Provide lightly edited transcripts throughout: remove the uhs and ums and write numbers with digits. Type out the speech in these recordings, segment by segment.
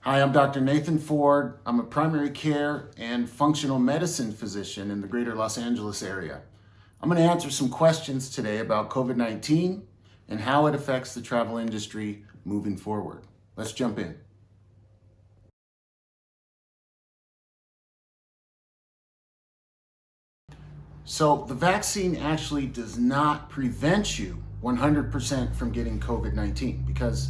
Hi, I'm Dr. Nathan Ford. I'm a primary care and functional medicine physician in the greater Los Angeles area. I'm going to answer some questions today about COVID-19 and how it affects the travel industry moving forward. Let's jump in. So the vaccine actually does not prevent you 100% from getting COVID-19 because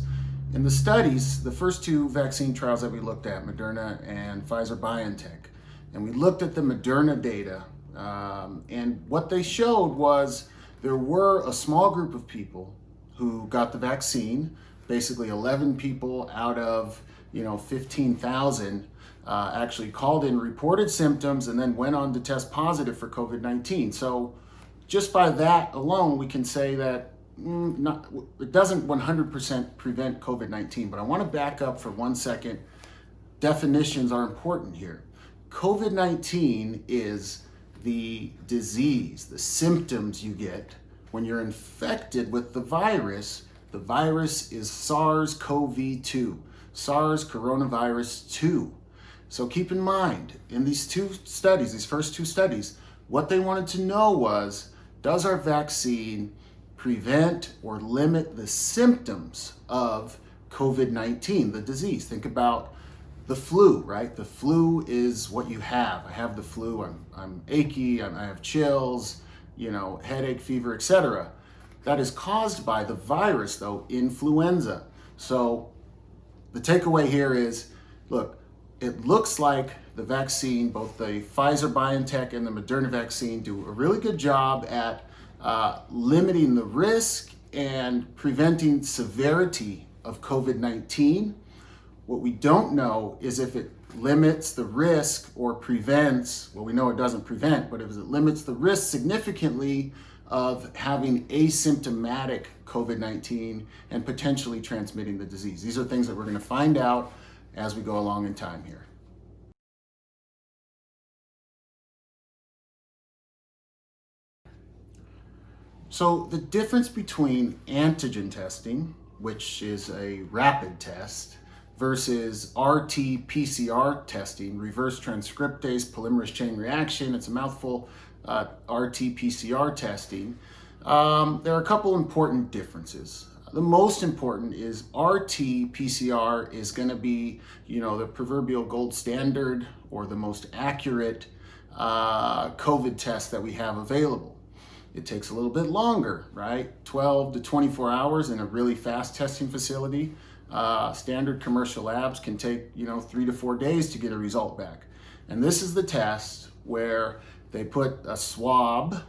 in the studies, the first two vaccine trials that we looked at, Moderna and Pfizer-BioNTech, and we looked at the Moderna data, and what they showed was there were a small group of people who got the vaccine, basically 11 people out of 15,000 actually called in, reported symptoms, and then went on to test positive for COVID-19. So just by that alone, we can say that it doesn't 100% prevent COVID-19, but I want to back up for 1 second. Definitions are important here. COVID-19 is the disease, the symptoms you get when you're infected with the virus. The virus is SARS-CoV-2, SARS coronavirus 2. So keep in mind, in these first two studies, what they wanted to know was, does our vaccine prevent or limit the symptoms of COVID-19, the disease? Think about the flu, right? The flu is what you have. I have the flu, I'm achy, I have chills, headache, fever, etc. That is caused by the virus, though, influenza. So the takeaway here is, look, it looks like the vaccine, both the Pfizer-BioNTech and the Moderna vaccine, do a really good job at limiting the risk and preventing severity of COVID-19. What we don't know is if it limits the risk or prevents, well, we know it doesn't prevent, but if it limits the risk significantly of having asymptomatic COVID-19 and potentially transmitting the disease. These are things that we're going to find out as we go along in time here. So the difference between antigen testing, which is a rapid test, versus RT-PCR testing, reverse transcriptase polymerase chain reaction, it's a mouthful, RT-PCR testing, there are a couple important differences. The most important is RT-PCR is going to be, the proverbial gold standard or the most accurate COVID test that we have available. It takes a little bit longer, right? 12 to 24 hours in a really fast testing facility. Standard commercial labs can take, 3 to 4 days to get a result back. And this is the test where they put a swab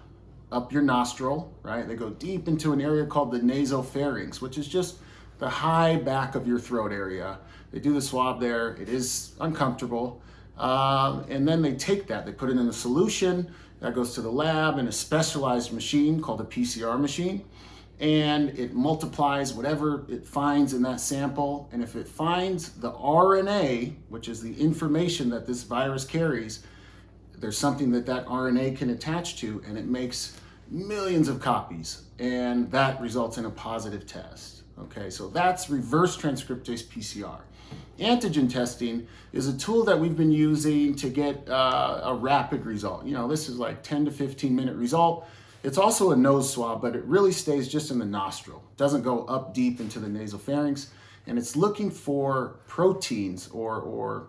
up your nostril, right? They go deep into an area called the nasopharynx, which is just the high back of your throat area. They do the swab there. It is uncomfortable. And then they take that, they put it in a solution that goes to the lab in a specialized machine called a PCR machine. And it multiplies whatever it finds in that sample. And if it finds the RNA, which is the information that this virus carries, there's something that RNA can attach to, and it makes millions of copies, and that results in a positive test. Okay, so that's reverse transcriptase PCR. Antigen testing is a tool that we've been using to get a rapid result. This is like 10 to 15 minute result. It's also a nose swab, but it really stays just in the nostril. It doesn't go up deep into the nasopharynx, and it's looking for proteins or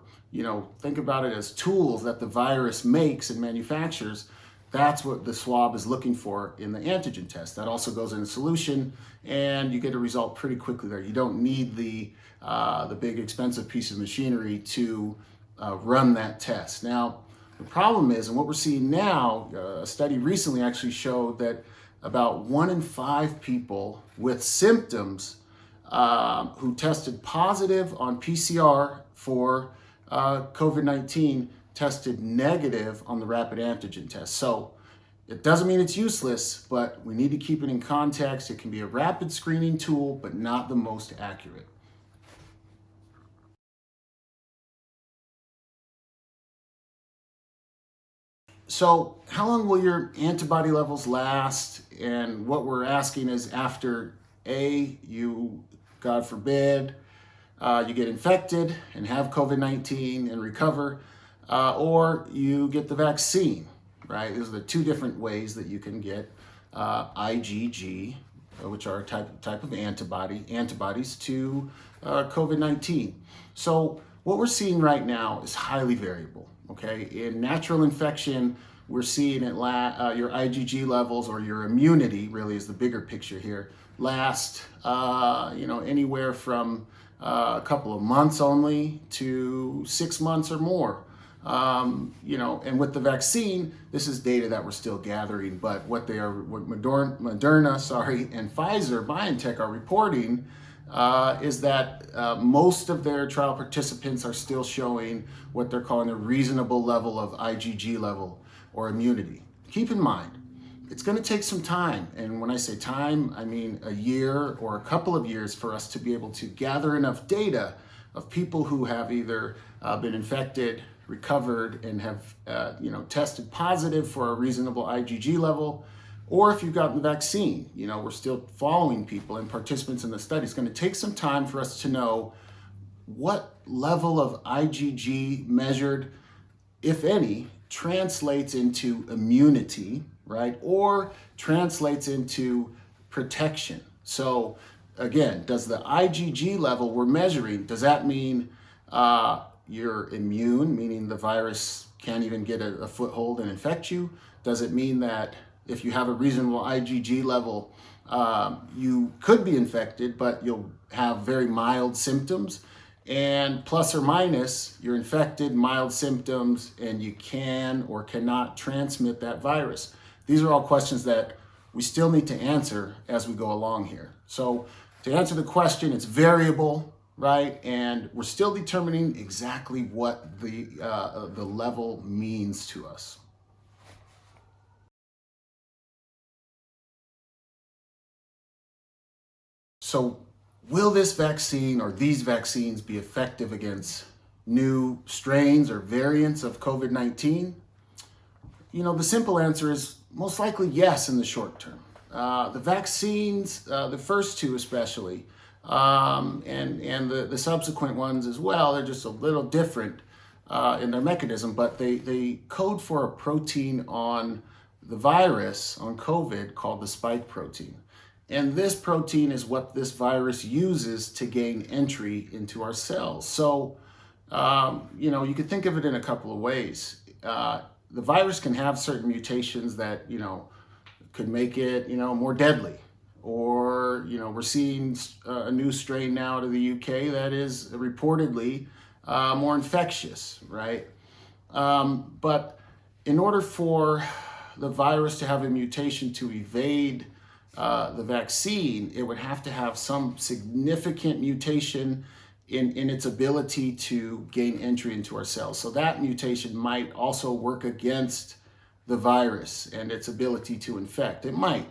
think about it as tools that the virus makes and manufactures. That's what the swab is looking for in the antigen test. That also goes in a solution, and you get a result pretty quickly there. You don't need the big expensive piece of machinery to run that test. Now, the problem is, and what we're seeing now, a study recently actually showed that about 1 in 5 people with symptoms who tested positive on PCR for COVID-19 tested negative on the rapid antigen test. So it doesn't mean it's useless, but we need to keep it in context. It can be a rapid screening tool, but not the most accurate. So how long will your antibody levels last? And what we're asking is after you, God forbid, you get infected and have COVID-19 and recover, or you get the vaccine, right? Those are the two different ways that you can get IgG, which are a type of antibodies to COVID-19. So what we're seeing right now is highly variable, okay? In natural infection, we're seeing your IgG levels, or your immunity really is the bigger picture here, last anywhere from a couple of months only to 6 months or more. And with the vaccine, this is data that we're still gathering, but what Moderna, and Pfizer, BioNTech are reporting is that most of their trial participants are still showing what they're calling a reasonable level of IgG level or immunity. Keep in mind, it's going to take some time. And when I say time, I mean a year or a couple of years for us to be able to gather enough data of people who have either been infected, recovered, and have tested positive for a reasonable IgG level, or if you've gotten the vaccine. We're still following people and participants in the study. It's going to take some time for us to know what level of IgG measured, if any, translates into immunity, right? Or translates into protection. So again, does the IgG level we're measuring, does that mean you're immune, meaning the virus can't even get a foothold and infect you? Does it mean that if you have a reasonable IgG level, you could be infected, but you'll have very mild symptoms? And plus or minus, you're infected, mild symptoms, and you can or cannot transmit that virus. These are all questions that we still need to answer as we go along here. So to answer the question, it's variable, right? And we're still determining exactly what the level means to us. So will this vaccine or these vaccines be effective against new strains or variants of COVID-19? The simple answer is most likely yes in the short term. The vaccines, the first two especially, and the subsequent ones as well, they're just a little different in their mechanism, but they code for a protein on the virus, on COVID, called the spike protein. And this protein is what this virus uses to gain entry into our cells. So, you could think of it in a couple of ways. The virus can have certain mutations that, could make it, more deadly. Or, we're seeing a new strain now to the UK that is reportedly more infectious, right? But in order for the virus to have a mutation to evade the vaccine, it would have to have some significant mutation in its ability to gain entry into our cells. So that mutation might also work against the virus and its ability to infect. It might.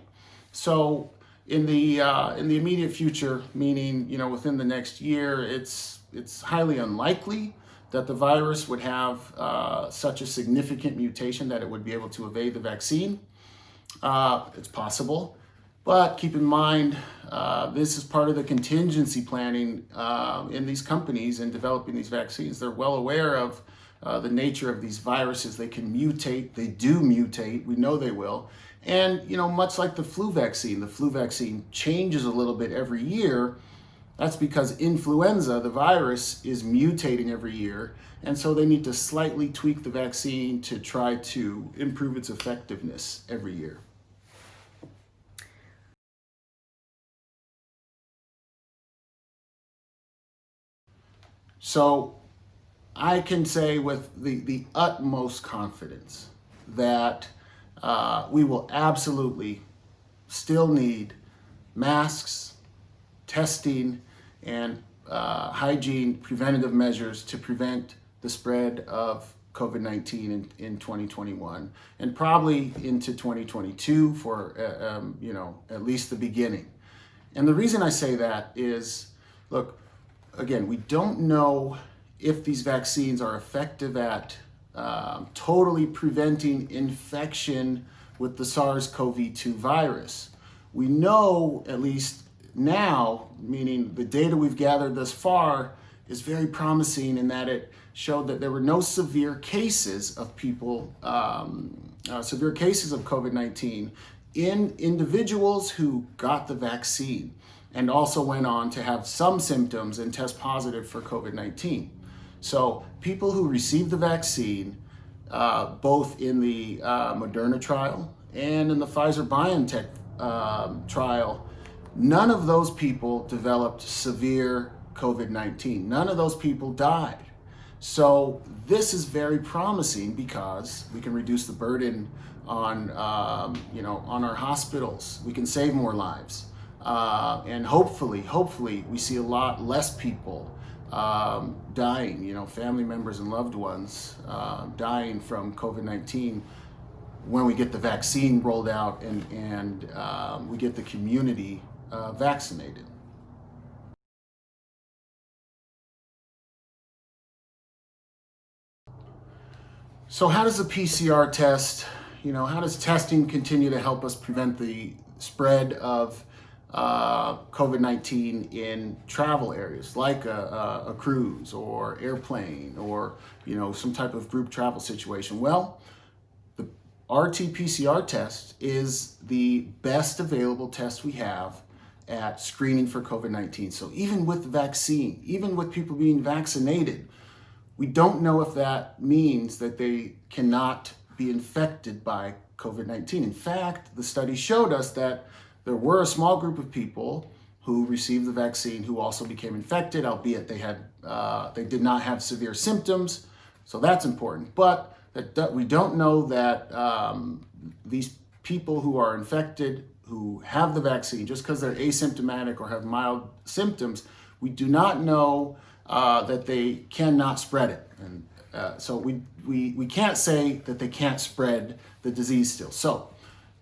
So in the immediate future, meaning within the next year, it's highly unlikely that the virus would have such a significant mutation that it would be able to evade the vaccine. It's possible. But keep in mind, this is part of the contingency planning in these companies in developing these vaccines. They're well aware of the nature of these viruses. They can mutate. They do mutate. We know they will. And, much like the flu vaccine changes a little bit every year. That's because influenza, the virus, is mutating every year. And so they need to slightly tweak the vaccine to try to improve its effectiveness every year. So I can say with the utmost confidence that we will absolutely still need masks, testing, and hygiene preventative measures to prevent the spread of COVID-19 in 2021 and probably into 2022 for at least the beginning. And the reason I say that is, look, again, we don't know if these vaccines are effective at totally preventing infection with the SARS-CoV-2 virus. We know, at least now, meaning the data we've gathered thus far, is very promising in that it showed that there were no severe cases of people, severe cases of COVID-19 in individuals who got the vaccine and also went on to have some symptoms and test positive for COVID-19. So people who received the vaccine, both in the Moderna trial and in the Pfizer-BioNTech trial, none of those people developed severe COVID-19. None of those people died. So this is very promising because we can reduce the burden on, on our hospitals. We can save more lives. And hopefully we see a lot less people dying, family members and loved ones dying from COVID-19 when we get the vaccine rolled out and we get the community vaccinated. So how does the PCR test, how does testing continue to help us prevent the spread of COVID-19 in travel areas like a cruise or airplane or, some type of group travel situation? Well, the RT-PCR test is the best available test we have at screening for COVID-19. So even with the vaccine, even with people being vaccinated, we don't know if that means that they cannot be infected by COVID-19. In fact, the study showed us that there were a small group of people who received the vaccine who also became infected, albeit they did not have severe symptoms. So that's important. But that we don't know that these people who are infected, who have the vaccine, just because they're asymptomatic or have mild symptoms, we do not know that they cannot spread it. And so we can't say that they can't spread the disease still. So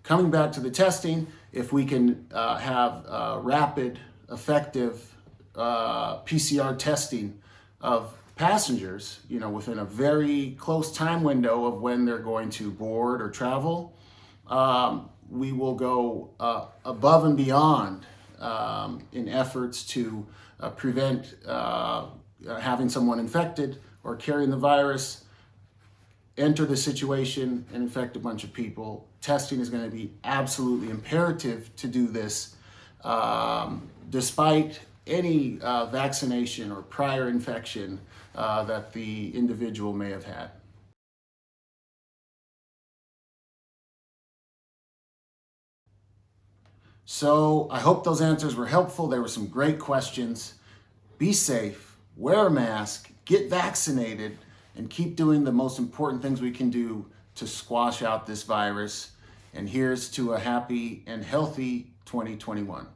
coming back to the testing, if we can have rapid, effective PCR testing of passengers, within a very close time window of when they're going to board or travel, we will go above and beyond in efforts to prevent having someone infected or carrying the virus, enter the situation and infect a bunch of people. Testing is going to be absolutely imperative to do this, despite any vaccination or prior infection that the individual may have had. So I hope those answers were helpful. There were some great questions. Be safe, wear a mask, get vaccinated, and keep doing the most important things we can do to squash out this virus. And here's to a happy and healthy 2021.